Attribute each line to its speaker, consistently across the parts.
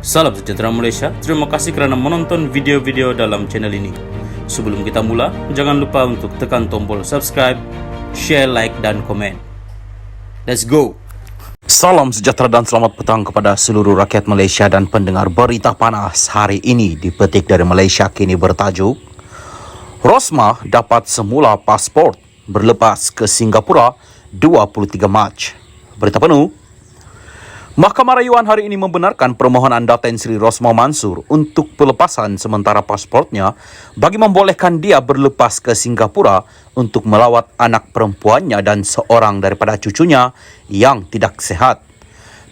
Speaker 1: Salam sejahtera Malaysia, terima kasih kerana menonton video-video dalam channel ini. Sebelum kita mula, jangan lupa untuk tekan tombol subscribe, share, like dan komen. Let's go! Salam sejahtera dan selamat petang kepada seluruh rakyat Malaysia dan pendengar berita panas hari ini dipetik dari Malaysia kini bertajuk Rosmah dapat semula pasport berlepas ke Singapura 23 Mac. Berita penuh. Mahkamah Rayuan hari ini membenarkan permohonan Datin Sri Rosmah Mansor untuk pelepasan sementara pasportnya bagi membolehkan dia berlepas ke Singapura untuk melawat anak perempuannya dan seorang daripada cucunya yang tidak sihat.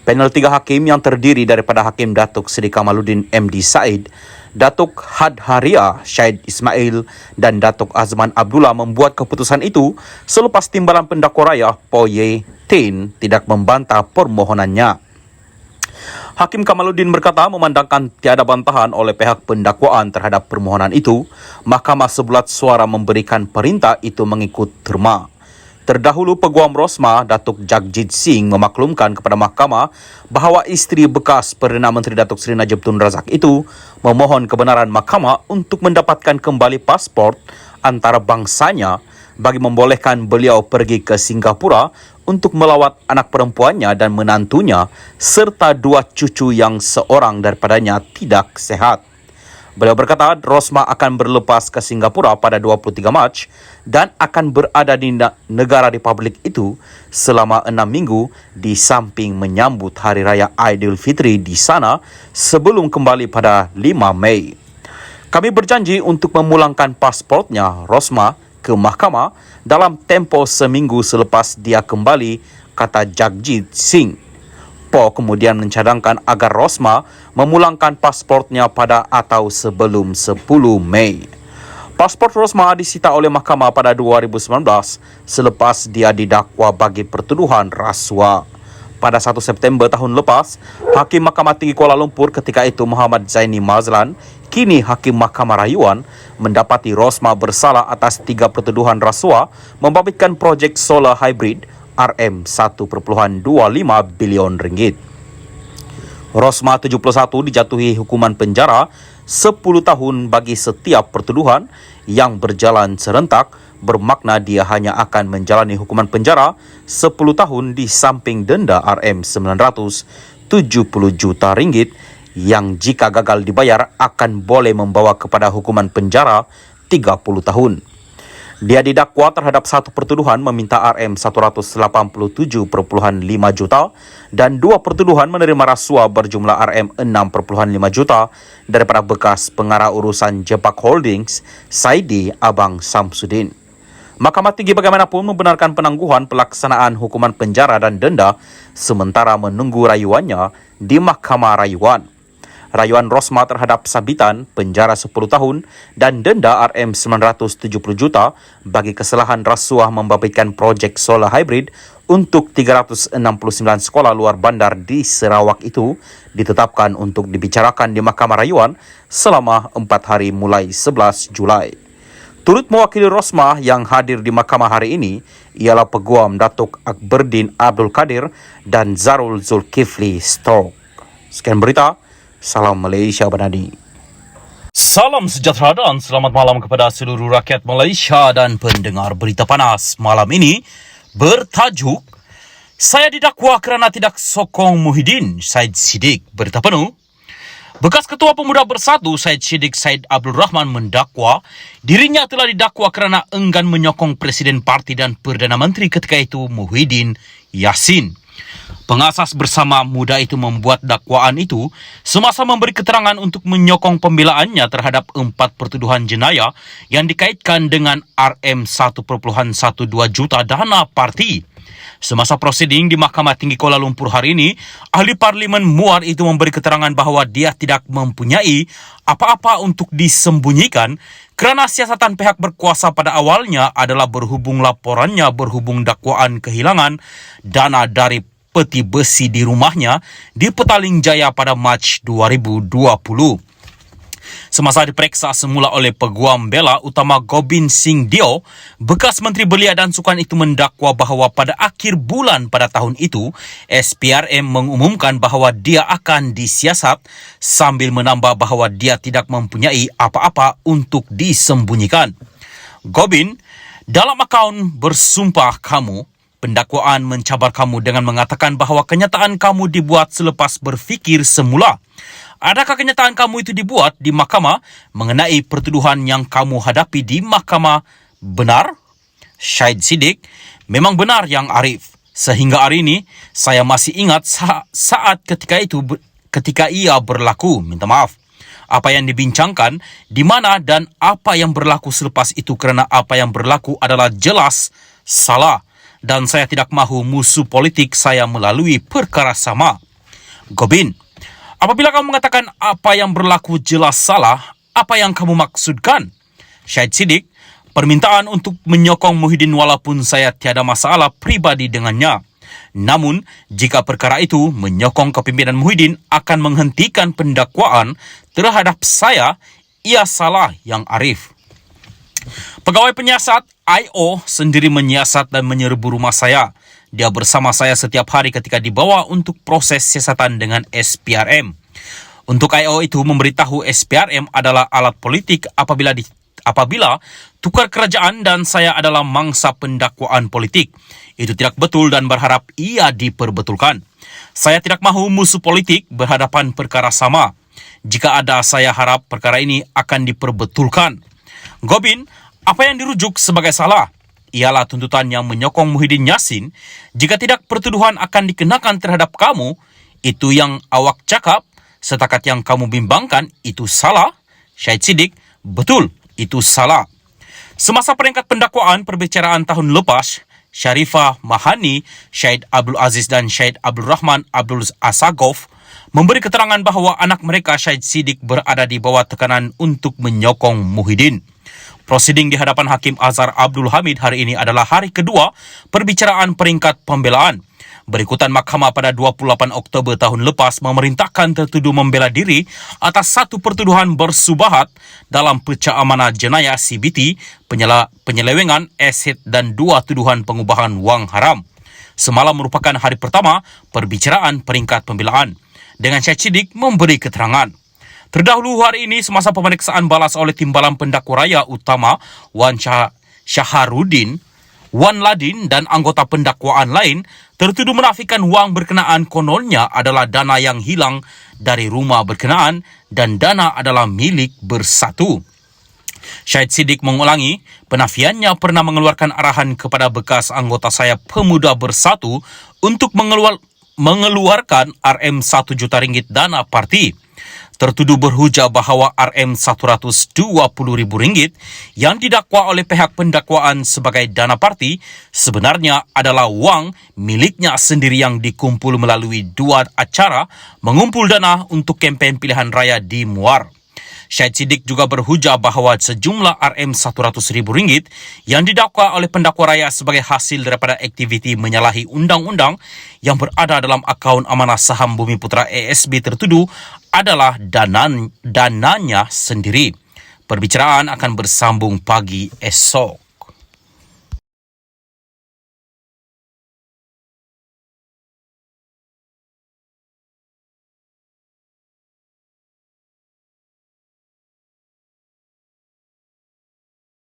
Speaker 1: Panel 3 hakim yang terdiri daripada Hakim Datuk Seri Kamaluddin MD Said, Datuk Had Haria Syed Ismail dan Datuk Azman Abdullah membuat keputusan itu selepas timbalan pendakwa raya Po Ye Tin tidak membantah permohonannya. Hakim Kamaluddin berkata memandangkan tiada bantahan oleh pihak pendakwaan terhadap permohonan itu, Mahkamah sebulat suara memberikan perintah itu mengikut terma. Terdahulu Peguam Rosmah, Datuk Jagjit Singh memaklumkan kepada Mahkamah bahawa isteri bekas Perdana Menteri Datuk Seri Najib Tun Razak itu memohon kebenaran Mahkamah untuk mendapatkan kembali pasport antara bangsanya bagi membolehkan beliau pergi ke Singapura untuk melawat anak perempuannya dan menantunya serta dua cucu yang seorang daripadanya tidak sehat. Beliau berkata Rosmah akan berlepas ke Singapura pada 23 Mac dan akan berada di negara Republik itu selama 6 minggu di samping menyambut Hari Raya Aidilfitri di sana sebelum kembali pada 5 Mei. Kami berjanji untuk memulangkan pasportnya Rosmah ke mahkamah dalam tempoh seminggu selepas dia kembali, kata Jagjit Singh. Po kemudian mencadangkan agar Rosmah memulangkan pasportnya pada atau sebelum 10 Mei. Pasport Rosmah disita oleh mahkamah pada 2019 selepas dia didakwa bagi pertuduhan rasuah. Pada 1 September tahun lepas, Hakim Mahkamah Tinggi Kuala Lumpur ketika itu Muhammad Zaini Mazlan, kini Hakim Mahkamah Rayuan, mendapati Rosmah bersalah atas 3 pertuduhan rasuah membabitkan projek solar hybrid RM1.25 bilion ringgit. Rosmah 71 dijatuhi hukuman penjara 10 tahun bagi setiap pertuduhan yang berjalan serentak, bermakna dia hanya akan menjalani hukuman penjara 10 tahun di samping denda RM970 juta ringgit yang jika gagal dibayar akan boleh membawa kepada hukuman penjara 30 tahun. Dia didakwa terhadap satu pertuduhan meminta RM187.5 juta dan 2 pertuduhan menerima rasuah berjumlah RM6.5 juta daripada bekas pengarah urusan Jepak Holdings, Saidi Abang Samsudin. Mahkamah Tinggi bagaimanapun membenarkan penangguhan pelaksanaan hukuman penjara dan denda sementara menunggu rayuannya di Mahkamah Rayuan. Rayuan Rosmah terhadap sabitan penjara 10 tahun dan denda RM970 juta bagi kesalahan rasuah membabitkan projek solar hybrid untuk 369 sekolah luar bandar di Sarawak itu ditetapkan untuk dibicarakan di Mahkamah Rayuan selama 4 hari mulai 11 Julai. Turut mewakili Rosmah yang hadir di mahkamah hari ini ialah Peguam Datuk Akberdin Abdul Kadir dan Zarul Zulkifli Stork. Sekian berita. Salam Malaysia Banadi. Salam sejahtera dan selamat malam kepada seluruh rakyat Malaysia dan pendengar berita panas malam ini bertajuk Saya didakwa kerana tidak sokong Muhyiddin Syed Siddiq. Berita penuh. Bekas Ketua Pemuda Bersatu Syed Siddiq Syed Abdul Rahman mendakwa dirinya telah didakwa kerana enggan menyokong Presiden Parti dan Perdana Menteri ketika itu Muhyiddin Yassin. Pengasas bersama muda itu membuat dakwaan itu semasa memberi keterangan untuk menyokong pembelaannya terhadap 4 pertuduhan jenayah yang dikaitkan dengan RM1.12 juta dana parti. Semasa prosiding di Mahkamah Tinggi Kuala Lumpur hari ini, Ahli Parlimen Muar itu memberi keterangan bahawa dia tidak mempunyai apa-apa untuk disembunyikan kerana siasatan pihak berkuasa pada awalnya adalah berhubung laporannya berhubung dakwaan kehilangan dana dari peti besi di rumahnya di Petaling Jaya pada Mac 2020.
Speaker 2: Semasa diperiksa semula oleh Peguam Bela Utama Gobind Singh Dio, bekas Menteri Belia dan Sukan itu mendakwa bahawa pada akhir bulan pada tahun itu, SPRM mengumumkan bahawa dia akan disiasat sambil menambah bahawa dia tidak mempunyai apa-apa untuk disembunyikan. Gobind, dalam akaun bersumpah kamu, pendakwaan mencabar kamu dengan mengatakan bahawa kenyataan kamu dibuat selepas berfikir semula. Adakah kenyataan kamu itu dibuat di mahkamah mengenai pertuduhan yang kamu hadapi di mahkamah benar? Syed Siddiq, memang benar yang Arif. Sehingga hari ini, saya masih ingat saat ketika ia berlaku. Minta maaf. Apa yang dibincangkan, di mana dan apa yang berlaku selepas itu kerana apa yang berlaku adalah jelas salah. Dan saya tidak mahu musuh politik saya melalui perkara sama. Gobind, apabila kamu mengatakan apa yang berlaku jelas salah, apa yang kamu maksudkan? Syed Siddiq, permintaan untuk menyokong Muhyiddin walaupun saya tiada masalah pribadi dengannya. Namun, jika perkara itu menyokong kepimpinan Muhyiddin akan menghentikan pendakwaan terhadap saya, ia salah yang Arif. Pegawai penyiasat IO sendiri menyiasat dan menyerbu rumah saya. Dia bersama saya setiap hari ketika dibawa untuk proses siasatan dengan SPRM. Untuk IO itu memberitahu SPRM adalah alat politik apabila tukar kerajaan dan saya adalah mangsa pendakwaan politik. Itu tidak betul dan berharap ia diperbetulkan. Saya tidak mahu musuh politik berhadapan perkara sama. Jika ada, saya harap perkara ini akan diperbetulkan. Gobind, apa yang dirujuk sebagai salah ialah tuntutan yang menyokong Muhyiddin Yassin. Jika tidak, pertuduhan akan dikenakan terhadap kamu. Itu yang awak cakap. Setakat yang kamu bimbangkan, itu salah. Syed Siddiq, betul, itu salah. Semasa peringkat pendakwaan perbicaraan tahun lepas, Sharifah Mahani, Syed Abdul Aziz dan Syed Abdul Rahman Abdul Asagov memberi keterangan bahawa anak mereka Syed Siddiq berada di bawah tekanan untuk menyokong Muhyiddin. Prosiding di hadapan Hakim Azhar Abdul Hamid hari ini adalah hari kedua perbicaraan peringkat pembelaan. Berikutan mahkamah pada 28 Oktober tahun lepas memerintahkan tertuduh membela diri atas satu pertuduhan bersubahat dalam pecah amanah jenayah CBT, penyelewengan aset dan dua tuduhan pengubahan wang haram. Semalam merupakan hari pertama perbicaraan peringkat pembelaan, dengan Syed Siddiq memberi keterangan. Terdahulu hari ini semasa pemeriksaan balas oleh Timbalan Pendakwa Raya Utama Wan Syaharuddin, Wan Ladin dan anggota pendakwaan lain tertuduh menafikan wang berkenaan kononnya adalah dana yang hilang dari rumah berkenaan dan dana adalah milik Bersatu. Syed Siddiq mengulangi, penafiannya pernah mengeluarkan arahan kepada bekas anggota saya Pemuda Bersatu untuk mengeluarkan RM 1 juta ringgit dana parti. Tertuduh berhujah bahawa RM 120,000 ringgit yang didakwa oleh pihak pendakwaan sebagai dana parti sebenarnya adalah wang miliknya sendiri yang dikumpul melalui dua acara mengumpul dana untuk kempen pilihan raya di Muar. Syed Siddiq juga berhujah bahawa sejumlah RM 100,000 ringgit yang didakwa oleh pendakwa raya sebagai hasil daripada aktiviti menyalahi undang-undang yang berada dalam akaun amanah saham Bumi Putra ASB tertuduh adalah dananya sendiri. Perbicaraan akan bersambung pagi esok.